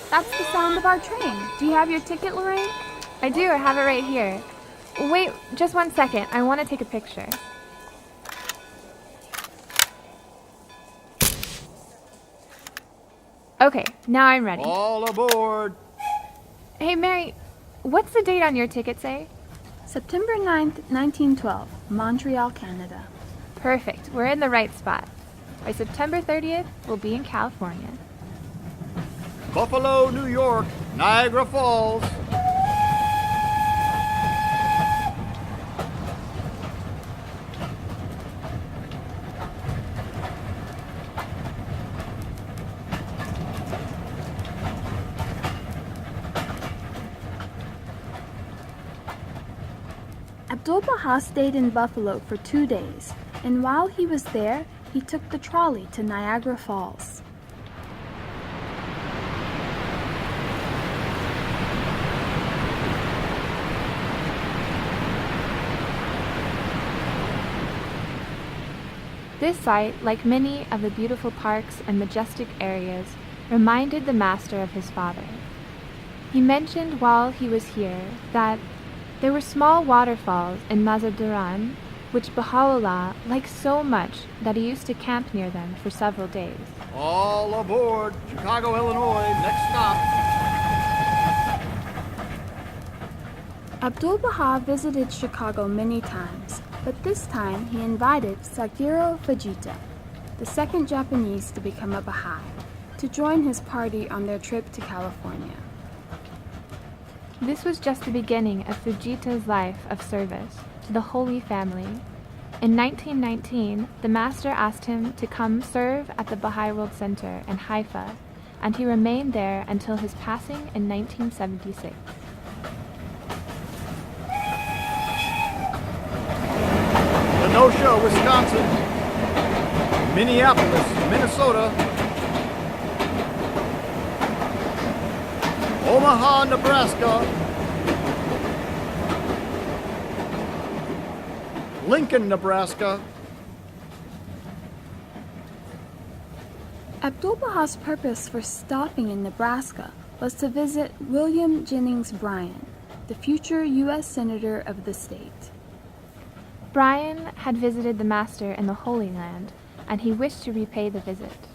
That's the sound of our train. Do you have your ticket, Lorraine? I do, I have it right here. Wait, just 1 second. I want to take a picture. Okay, now I'm ready. All aboard! Hey, Mary, what's the date on your ticket say? September 9th, 1912, Montreal, Canada. Perfect, we're in the right spot. By September 30th, we'll be in California. Buffalo, New York, Niagara Falls. Abdu'l-Baha stayed in Buffalo for 2 days, and while he was there, he took the trolley to Niagara Falls. This site, like many of the beautiful parks and majestic areas, reminded the master of his father. He mentioned while he was here that there were small waterfalls in Mazandaran, which Baha'u'llah liked so much that he used to camp near them for several days. All aboard! Chicago, Illinois, next stop. Abdu'l-Baha visited Chicago many times, but this time he invited Sakiro Fujita, the second Japanese to become a Baha'i, to join his party on their trip to California. This was just the beginning of Fujita's life of service to the Holy Family. In 1919, the master asked him to come serve at the Baha'i World Center in Haifa, and he remained there until his passing in 1976. Kenosha, Wisconsin. Minneapolis, Minnesota. Omaha, Nebraska. Lincoln, Nebraska. Abdu'l-Baha's purpose for stopping in Nebraska was to visit William Jennings Bryan, the future U.S. Senator of the state. Bryan had visited the master in the Holy Land, and he wished to repay the visit.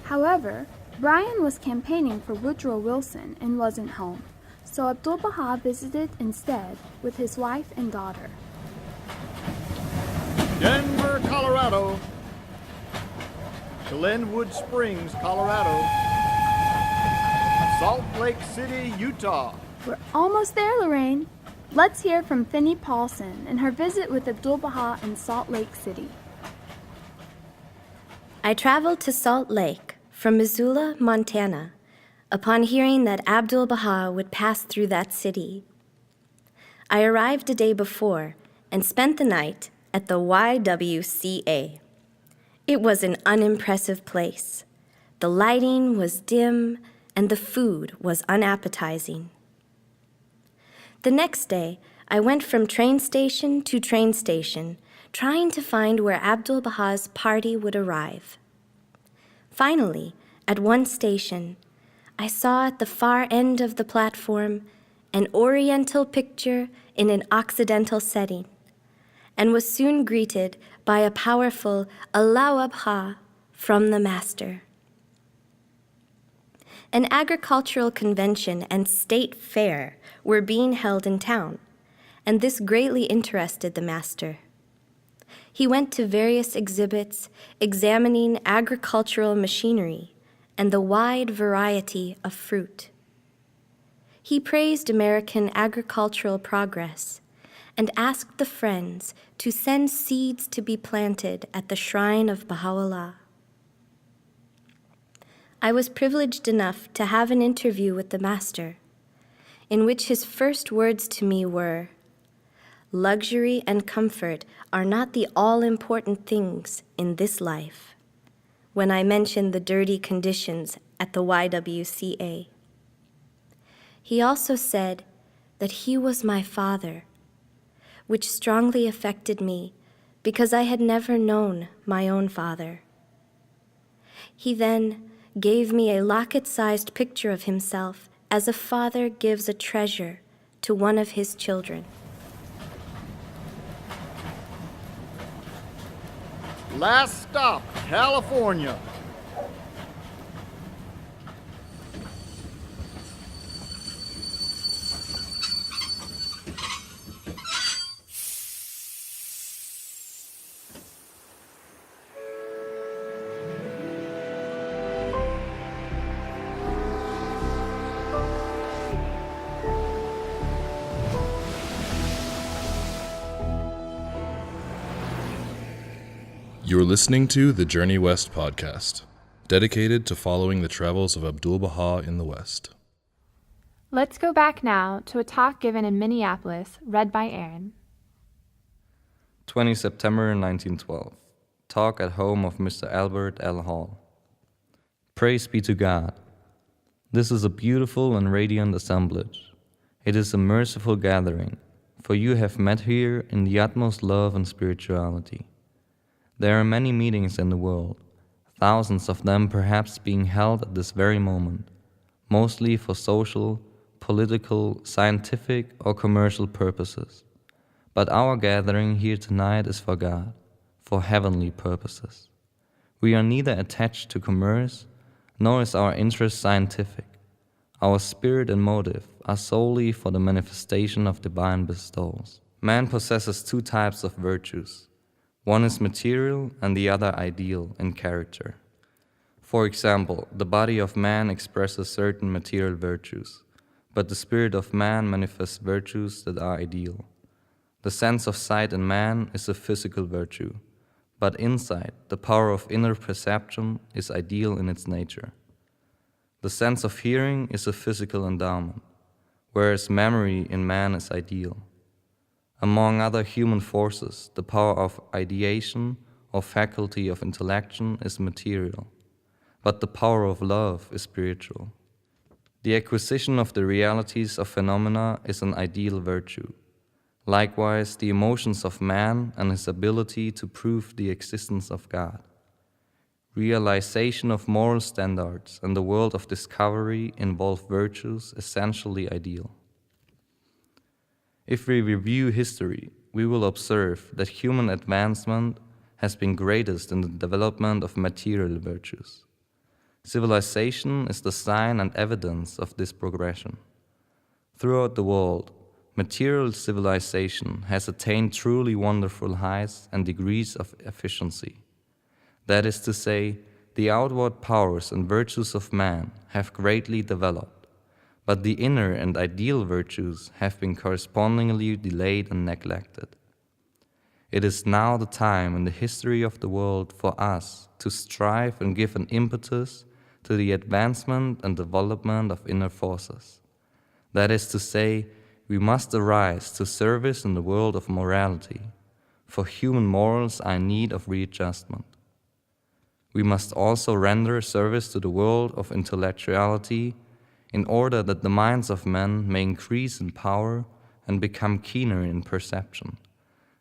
However, Bryan was campaigning for Woodrow Wilson and wasn't home, so Abdu'l-Baha visited instead with his wife and daughter. Denver, Colorado. Glenwood Springs, Colorado. Salt Lake City, Utah. We're almost there, Lorraine. Let's hear from Finney Paulson and her visit with Abdu'l-Baha in Salt Lake City. I traveled to Salt Lake from Missoula, Montana, upon hearing that Abdu'l-Baha would pass through that city. I arrived a day before and spent the night at the YWCA. It was an unimpressive place. The lighting was dim and the food was unappetizing. The next day, I went from train station to train station, trying to find where Abdu'l-Baha's party would arrive. Finally, at one station, I saw at the far end of the platform an oriental picture in an occidental setting, and was soon greeted by a powerful Allahu Abha from the master. An agricultural convention and state fair were being held in town, and this greatly interested the master. He went to various exhibits examining agricultural machinery and the wide variety of fruit. He praised American agricultural progress and asked the friends to send seeds to be planted at the shrine of Baha'u'llah. I was privileged enough to have an interview with the master, in which his first words to me were, "Luxury and comfort are not the all-important things in this life," when I mentioned the dirty conditions at the YWCA. He also said that he was my father, which strongly affected me because I had never known my own father. He then gave me a locket-sized picture of himself as a father gives a treasure to one of his children. Last stop, California. You're listening to the Journey West podcast, dedicated to following the travels of Abdu'l-Baha in the West. Let's go back now to a talk given in Minneapolis, read by Aaron. 20 September 1912. Talk at home of Mr. Albert L. Hall. Praise be to God. This is a beautiful and radiant assemblage. It is a merciful gathering, for you have met here in the utmost love and spirituality. There are many meetings in the world, thousands of them perhaps being held at this very moment, mostly for social, political, scientific, or commercial purposes. But our gathering here tonight is for God, for heavenly purposes. We are neither attached to commerce, nor is our interest scientific. Our spirit and motive are solely for the manifestation of divine bestowals. Man possesses two types of virtues. One is material and the other ideal in character. For example, the body of man expresses certain material virtues, but the spirit of man manifests virtues that are ideal. The sense of sight in man is a physical virtue, but insight, the power of inner perception, is ideal in its nature. The sense of hearing is a physical endowment, whereas memory in man is ideal. Among other human forces, the power of ideation or faculty of intellection is material, but the power of love is spiritual. The acquisition of the realities of phenomena is an ideal virtue. Likewise, the emotions of man and his ability to prove the existence of God. Realization of moral standards and the world of discovery involve virtues essentially ideal. If we review history, we will observe that human advancement has been greatest in the development of material virtues. Civilization is the sign and evidence of this progression. Throughout the world, material civilization has attained truly wonderful heights and degrees of efficiency. That is to say, the outward powers and virtues of man have greatly developed, but the inner and ideal virtues have been correspondingly delayed and neglected. It is now the time in the history of the world for us to strive and give an impetus to the advancement and development of inner forces. That is to say, we must arise to service in the world of morality, for human morals are in need of readjustment. We must also render service to the world of intellectuality in order that the minds of men may increase in power and become keener in perception,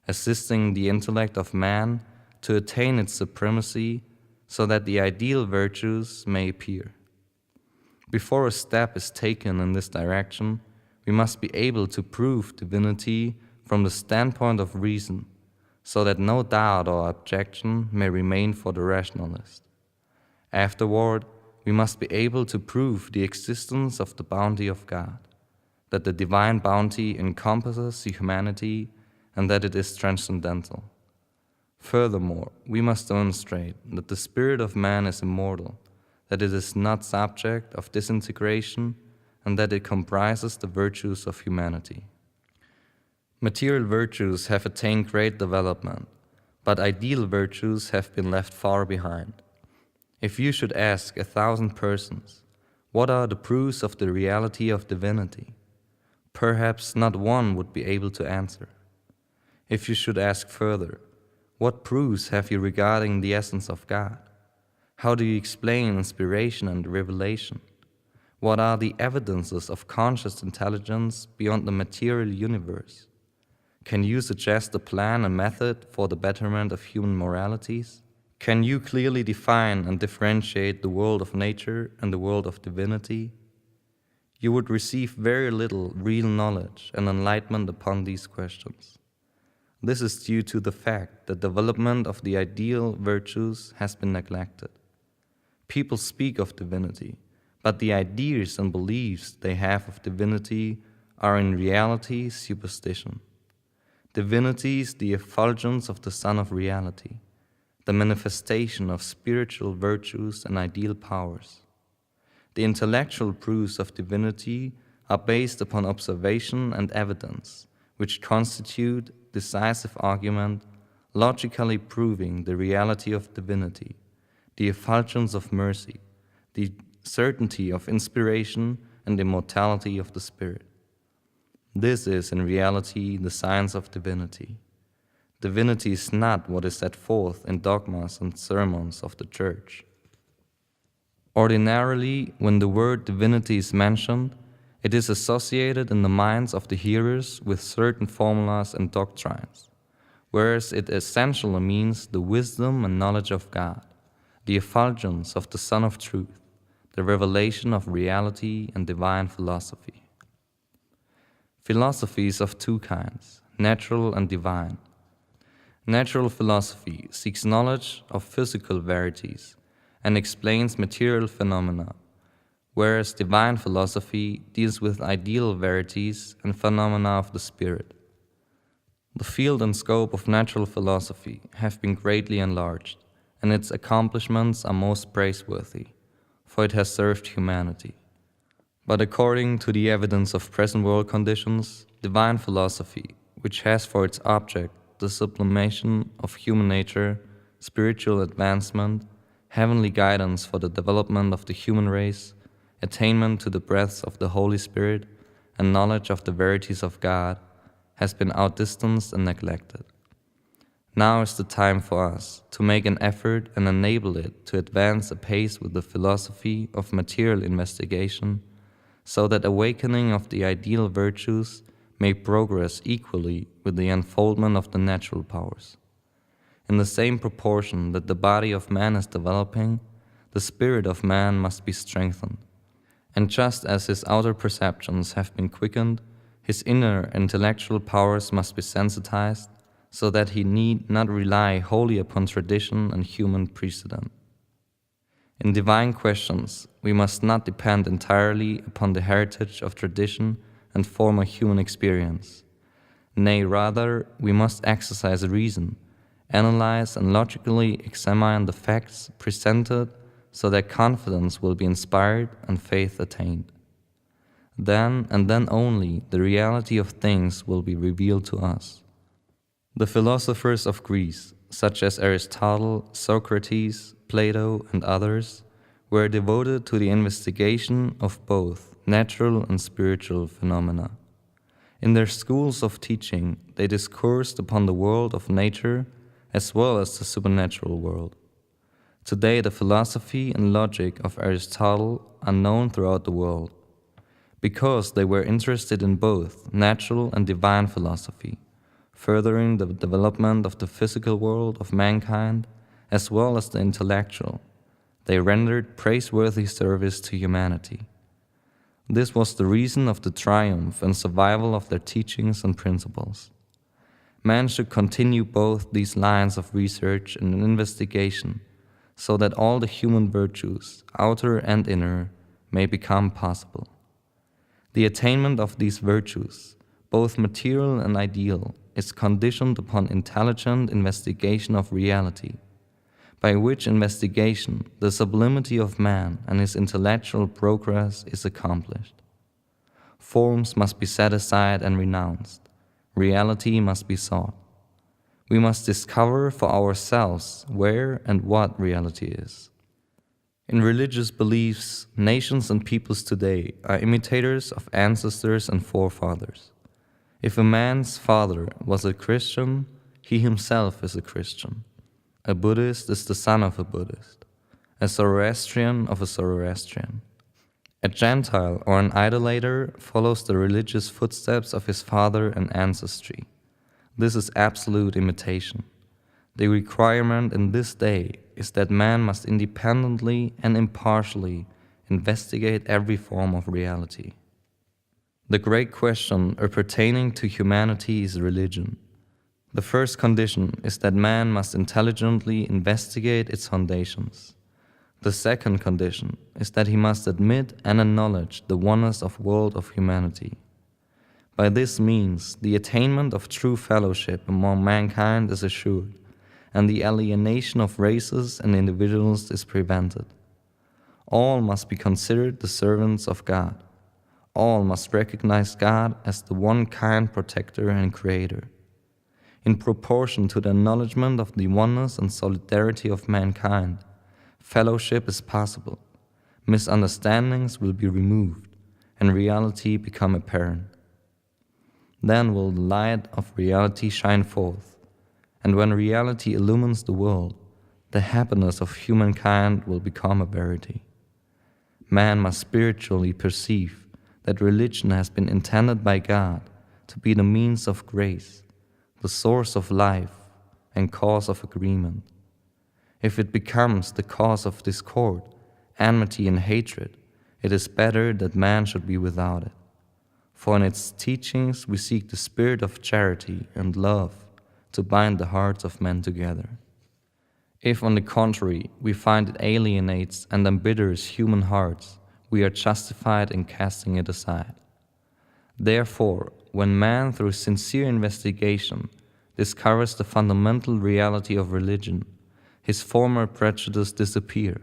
assisting the intellect of man to attain its supremacy so that the ideal virtues may appear. Before a step is taken in this direction, we must be able to prove divinity from the standpoint of reason, so that no doubt or objection may remain for the rationalist. Afterward, we must be able to prove the existence of the bounty of God, that the divine bounty encompasses humanity and that it is transcendental. Furthermore, we must demonstrate that the spirit of man is immortal, that it is not subject of disintegration, and that it comprises the virtues of humanity. Material virtues have attained great development, but ideal virtues have been left far behind. If you should ask 1,000 persons, what are the proofs of the reality of divinity? Perhaps not one would be able to answer. If you should ask further, what proofs have you regarding the essence of God? How do you explain inspiration and revelation? What are the evidences of conscious intelligence beyond the material universe? Can you suggest a plan and method for the betterment of human moralities? Can you clearly define and differentiate the world of nature and the world of divinity? You would receive very little real knowledge and enlightenment upon these questions. This is due to the fact that development of the ideal virtues has been neglected. People speak of divinity, but the ideas and beliefs they have of divinity are in reality superstition. Divinity is the effulgence of the sun of reality, the manifestation of spiritual virtues and ideal powers. The intellectual proofs of divinity are based upon observation and evidence, which constitute decisive argument, logically proving the reality of divinity, the effulgence of mercy, the certainty of inspiration, and immortality of the spirit. This is in reality the science of divinity. Divinity is not what is set forth in dogmas and sermons of the Church. Ordinarily, when the word divinity is mentioned, it is associated in the minds of the hearers with certain formulas and doctrines, whereas it essentially means the wisdom and knowledge of God, the effulgence of the Sun of Truth, the revelation of reality and divine philosophy. Philosophy is of two kinds, natural and divine. Natural philosophy seeks knowledge of physical verities and explains material phenomena, whereas divine philosophy deals with ideal verities and phenomena of the spirit. The field and scope of natural philosophy have been greatly enlarged, and its accomplishments are most praiseworthy, for it has served humanity. But according to the evidence of present world conditions, divine philosophy, which has for its object the sublimation of human nature, spiritual advancement, heavenly guidance for the development of the human race, attainment to the breadths of the Holy Spirit, and knowledge of the verities of God, has been outdistanced and neglected. Now is the time for us to make an effort and enable it to advance apace with the philosophy of material investigation, so that awakening of the ideal virtues may progress equally with the unfoldment of the natural powers. In the same proportion that the body of man is developing, the spirit of man must be strengthened. And just as his outer perceptions have been quickened, his inner intellectual powers must be sensitized, so that he need not rely wholly upon tradition and human precedent. In divine questions, we must not depend entirely upon the heritage of tradition and former human experience. Nay, rather, we must exercise reason, analyze and logically examine the facts presented so that confidence will be inspired and faith attained. Then and then only the reality of things will be revealed to us. The philosophers of Greece, such as Aristotle, Socrates, Plato, and others, were devoted to the investigation of both natural and spiritual phenomena. In their schools of teaching, they discoursed upon the world of nature as well as the supernatural world. Today, the philosophy and logic of Aristotle are known throughout the world, because they were interested in both natural and divine philosophy, furthering the development of the physical world of mankind as well as the intellectual. They rendered praiseworthy service to humanity. This was the reason of the triumph and survival of their teachings and principles. Man should continue both these lines of research and investigation, so that all the human virtues, outer and inner, may become possible. The attainment of these virtues, both material and ideal, is conditioned upon intelligent investigation of reality, by which investigation the sublimity of man and his intellectual progress is accomplished. Forms must be set aside and renounced. Reality must be sought. We must discover for ourselves where and what reality is. In religious beliefs, nations and peoples today are imitators of ancestors and forefathers. If a man's father was a Christian, he himself is a Christian. A Buddhist is the son of a Buddhist, a Zoroastrian of a Zoroastrian. A Gentile or an idolater follows the religious footsteps of his father and ancestry. This is absolute imitation. The requirement in this day is that man must independently and impartially investigate every form of reality. The great question pertaining to humanity is religion. The first condition is that man must intelligently investigate its foundations. The second condition is that he must admit and acknowledge the oneness of world of humanity. By this means, the attainment of true fellowship among mankind is assured, and the alienation of races and individuals is prevented. All must be considered the servants of God. All must recognize God as the one kind protector and creator. In proportion to the acknowledgement of the oneness and solidarity of mankind, fellowship is possible, misunderstandings will be removed, and reality become apparent. Then will the light of reality shine forth, and when reality illumines the world, the happiness of humankind will become a verity. Man must spiritually perceive that religion has been intended by God to be the means of grace, the source of life, and cause of agreement. If it becomes the cause of discord, enmity, and hatred, it is better that man should be without it. For in its teachings we seek the spirit of charity and love to bind the hearts of men together. If, on the contrary, we find it alienates and embitters human hearts, we are justified in casting it aside. Therefore, when man, through sincere investigation, discovers the fundamental reality of religion, his former prejudices disappear,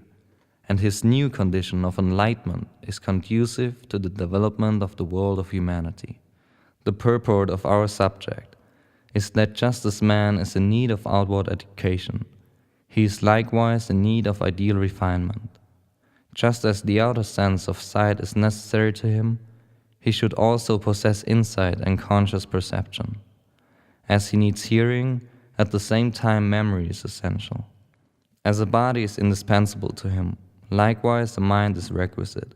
and his new condition of enlightenment is conducive to the development of the world of humanity. The purport of our subject is that just as man is in need of outward education, he is likewise in need of ideal refinement. Just as the outer sense of sight is necessary to him, he should also possess insight and conscious perception. As he needs hearing, at the same time memory is essential. As a body is indispensable to him, likewise the mind is requisite.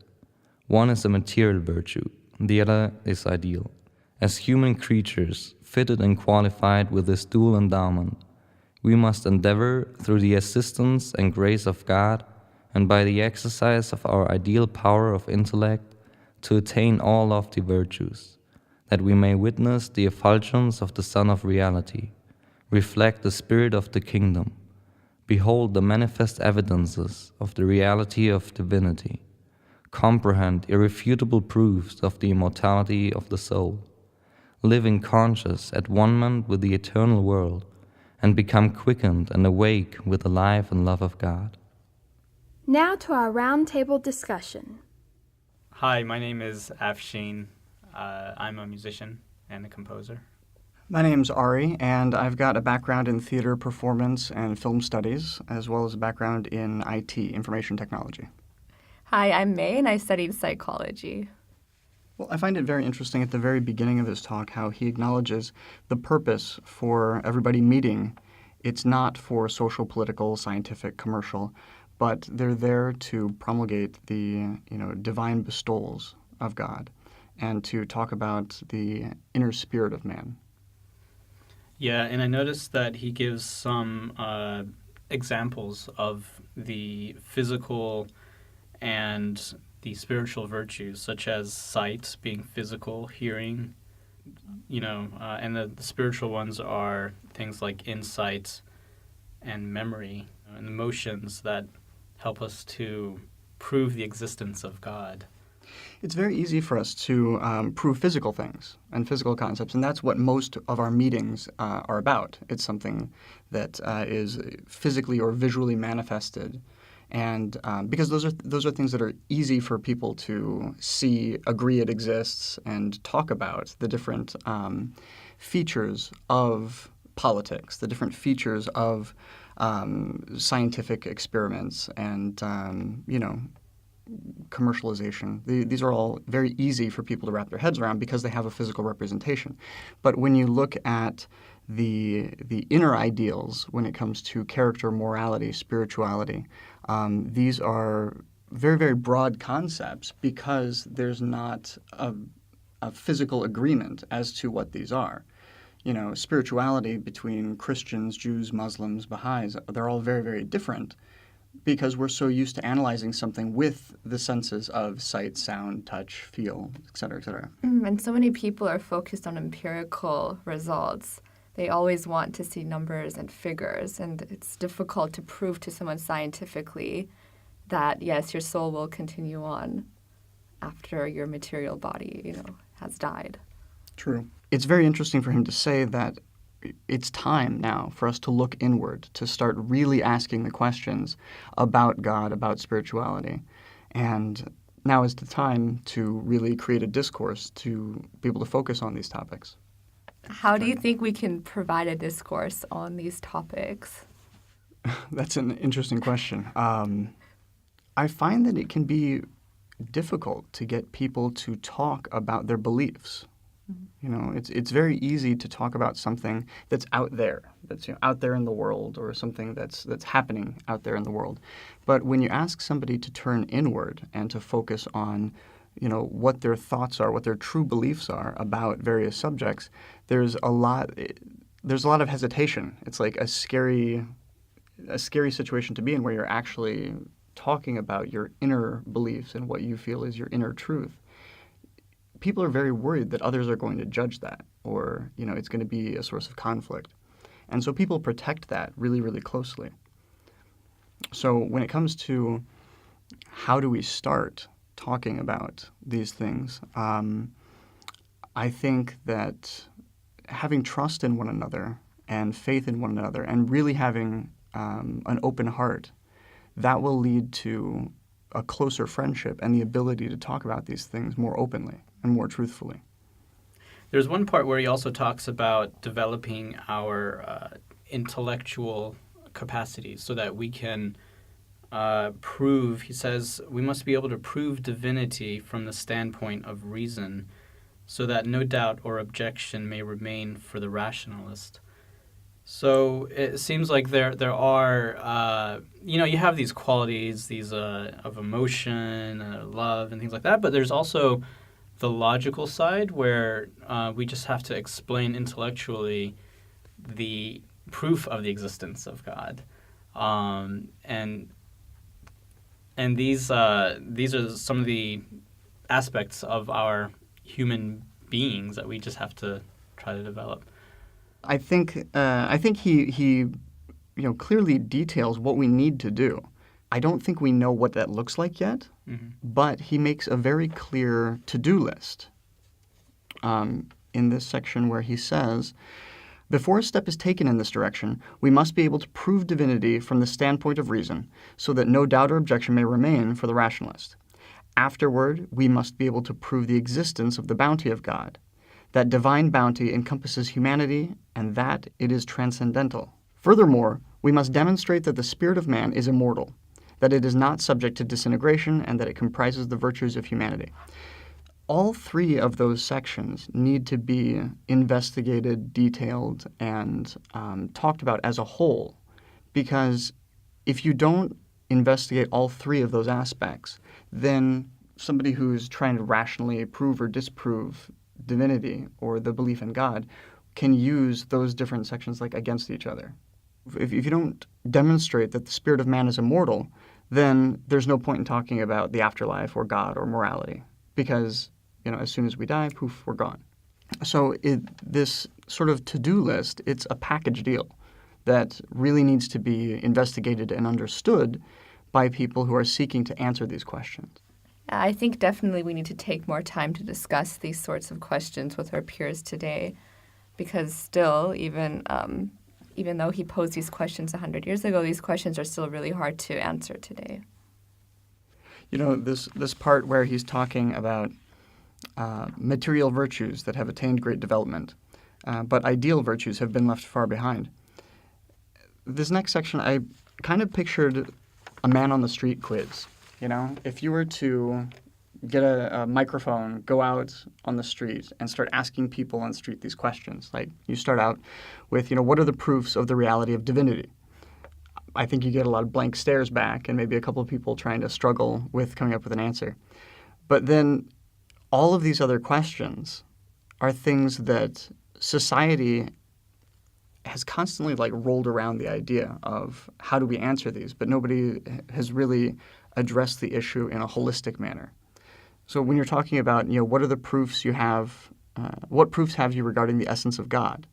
One is a material virtue, the other is ideal. As human creatures, fitted and qualified with this dual endowment, we must endeavor, through the assistance and grace of God, and by the exercise of our ideal power of intellect, to attain all lofty virtues, that we may witness the effulgence of the Sun of Reality, reflect the spirit of the kingdom, behold the manifest evidences of the reality of divinity, comprehend irrefutable proofs of the immortality of the soul, live in conscious at one-ment with the eternal world, and become quickened and awake with the life and love of God. Now to our roundtable discussion. Hi, my name is Afshin. I'm a musician and a composer. My name's Ari, and I've got a background in theater performance and film studies, as well as a background in IT, information technology. Hi, I'm May, and I studied psychology. Well, I find it very interesting at the very beginning of his talk how he acknowledges the purpose for everybody meeting. It's not for social, political, scientific, commercial, but they're there to promulgate the divine bestowals of God and to talk about the inner spirit of man. Yeah, and I noticed that he gives some examples of the physical and the spiritual virtues, such as sight being physical, hearing, and the spiritual ones are things like insight and memory and emotions that help us to prove the existence of God. It's very easy for us to prove physical things and physical concepts, and that's what most of our meetings are about. It's something that is physically or visually manifested, and because those are things that are easy for people to see, agree it exists, and talk about the different features of politics, the different features of scientific experiments, and commercialization. These are all very easy for people to wrap their heads around because they have a physical representation. But when you look at the inner ideals when it comes to character, morality, spirituality, these are very, very broad concepts because there's not a physical agreement as to what these are. spirituality between Christians, Jews, Muslims, Baha'is, they're all very, very different because we're so used to analyzing something with the senses of sight, sound, touch, feel, et cetera, et cetera. And so many people are focused on empirical results. They always want to see numbers and figures, and it's difficult to prove to someone scientifically that, yes, your soul will continue on after your material body, has died. True. It's very interesting for him to say that it's time now for us to look inward, to start really asking the questions about God, about spirituality. And now is the time to really create a discourse to be able to focus on these topics. How do you think we can provide a discourse on these topics? That's an interesting question. I find that it can be difficult to get people to talk about their beliefs. It's very easy to talk about something that's out there, that's out there in the world, or something that's happening out there in the world. But when you ask somebody to turn inward and to focus on, what their thoughts are, what their true beliefs are about various subjects, there's a lot of hesitation. It's like a scary situation to be in, where you're actually talking about your inner beliefs and what you feel is your inner truth. People are very worried that others are going to judge that, or it's going to be a source of conflict. And so people protect that really, really closely. So when it comes to how do we start talking about these things, I think that having trust in one another and faith in one another and really having an open heart, that will lead to a closer friendship and the ability to talk about these things more openly and more truthfully. There's one part where he also talks about developing our intellectual capacities so that we can prove, he says, we must be able to prove divinity from the standpoint of reason so that no doubt or objection may remain for the rationalist. So it seems like there are, you have these qualities, these of emotion, love, and things like that, but there's also the logical side where we just have to explain intellectually the proof of the existence of God. And these are some of the aspects of our human beings that we just have to try to develop. I think he clearly details what we need to do. I don't think we know what that looks like yet, but he makes a very clear to-do list in this section where he says, before a step is taken in this direction, we must be able to prove divinity from the standpoint of reason so that no doubt or objection may remain for the rationalist. Afterward, we must be able to prove the existence of the bounty of God, that divine bounty encompasses humanity and that it is transcendental. Furthermore, we must demonstrate that the spirit of man is immortal, that it is not subject to disintegration, and that it comprises the virtues of humanity. All three of those sections need to be investigated, detailed, and talked about as a whole, because if you don't investigate all three of those aspects, then somebody who's trying to rationally prove or disprove divinity or the belief in God can use those different sections against each other. If you don't demonstrate that the spirit of man is immortal, then there's no point in talking about the afterlife or God or morality, because as soon as we die, poof, we're gone. So this sort of to-do list, it's a package deal that really needs to be investigated and understood by people who are seeking to answer these questions. I think definitely we need to take more time to discuss these sorts of questions with our peers today, because still, even though he posed these questions 100 years ago, these questions are still really hard to answer today. This part where he's talking about material virtues that have attained great development, but ideal virtues have been left far behind. This next section, I kind of pictured a man on the street quiz. If you were to get a microphone, go out on the street and start asking people on the street these questions. Like you start out with, what are the proofs of the reality of divinity? I think you get a lot of blank stares back and maybe a couple of people trying to struggle with coming up with an answer. But then all of these other questions are things that society has constantly rolled around the idea of how do we answer these, but nobody has really addressed the issue in a holistic manner. So when you're talking about, what are the proofs you have, what proofs have you regarding the essence of God?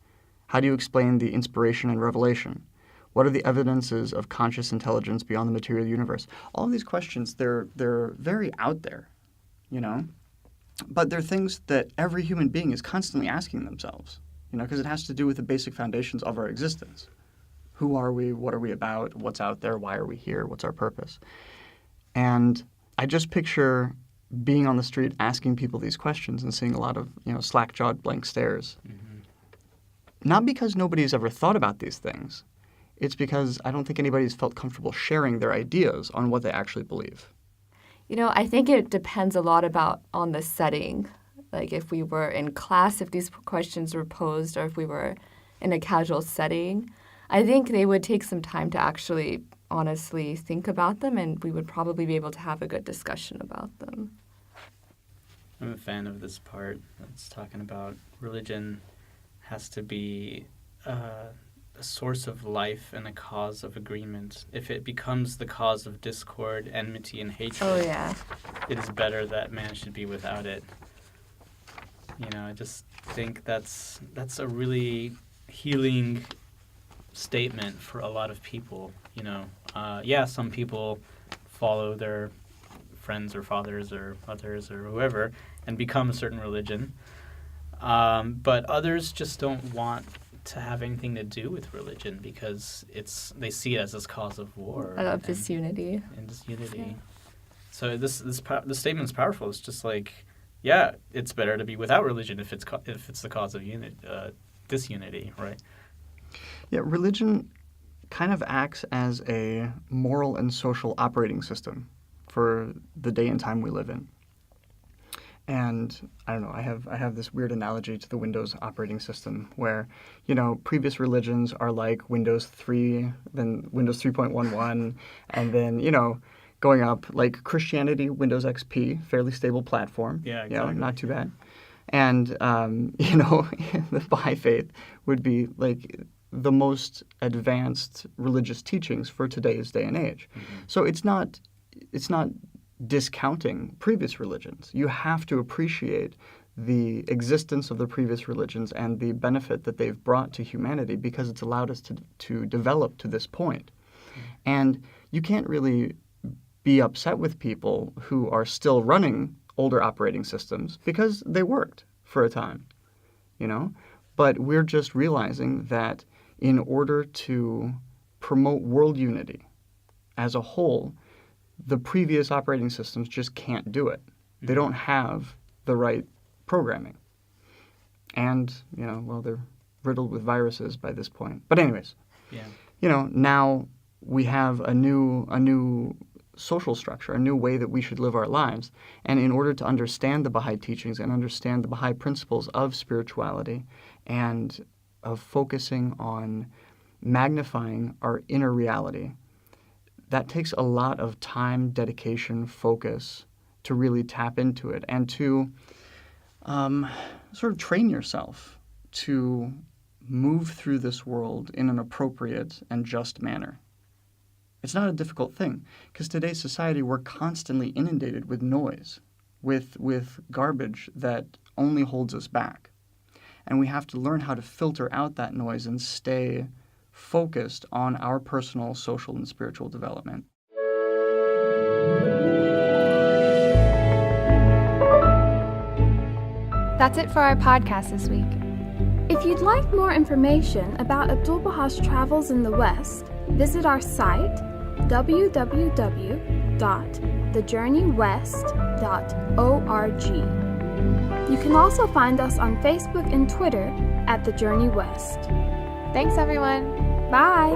How do you explain the inspiration and revelation? What are the evidences of conscious intelligence beyond the material universe? All of these questions, they're very out there, but they're things that every human being is constantly asking themselves, because it has to do with the basic foundations of our existence. Who are we? What are we about? What's out there? Why are we here? What's our purpose? And I just picture being on the street asking people these questions and seeing a lot of, slack-jawed blank stares. Mm-hmm. Not because nobody's ever thought about these things. It's because I don't think anybody's felt comfortable sharing their ideas on what they actually believe. I think it depends a lot on the setting. Like if we were in class, if these questions were posed, or if we were in a casual setting, I think they would take some time to actually honestly think about them, and we would probably be able to have a good discussion about them. I'm a fan of this part that's talking about religion has to be a source of life and a cause of agreement. If it becomes the cause of discord, enmity, and hatred, it is better that man should be without it. I just think that's a really healing statement for a lot of people. Some people follow their friends or fathers or mothers or whoever and become a certain religion, but others just don't want to have anything to do with religion because they see it as this cause of war. I love disunity. And disunity. Yeah. So this statement is powerful. It's just it's better to be without religion if it's the cause of disunity, right? Yeah, religion kind of acts as a moral and social operating system for the day and time we live in. And I don't know, I have this weird analogy to the Windows operating system where, previous religions are like Windows 3, then Windows 3.11, and then, going up like Christianity, Windows XP, fairly stable platform. Yeah, exactly. Not too bad. And, the Baha'i faith would be like the most advanced religious teachings for today's day and age. Mm-hmm. So it's not discounting previous religions. You have to appreciate the existence of the previous religions and the benefit that they've brought to humanity because it's allowed us to develop to this point. Mm-hmm. And you can't really be upset with people who are still running older operating systems because they worked for a time, But we're just realizing that in order to promote world unity as a whole, the previous operating systems just can't do it. They don't have the right programming. And, they're riddled with viruses by this point. But anyways, now we have a new social structure, a new way that we should live our lives. And in order to understand the Baha'i teachings and understand the Baha'i principles of spirituality and of focusing on magnifying our inner reality, that takes a lot of time, dedication, focus to really tap into it and to sort of train yourself to move through this world in an appropriate and just manner. It's not a difficult thing because today's society, we're constantly inundated with noise, with garbage that only holds us back. And we have to learn how to filter out that noise and stay focused on our personal, social, and spiritual development. That's it for our podcast this week. If you'd like more information about Abdu'l-Baha's travels in the West, visit our site www.thejourneywest.org. You can also find us on Facebook and Twitter at The Journey West. Thanks, everyone. Bye!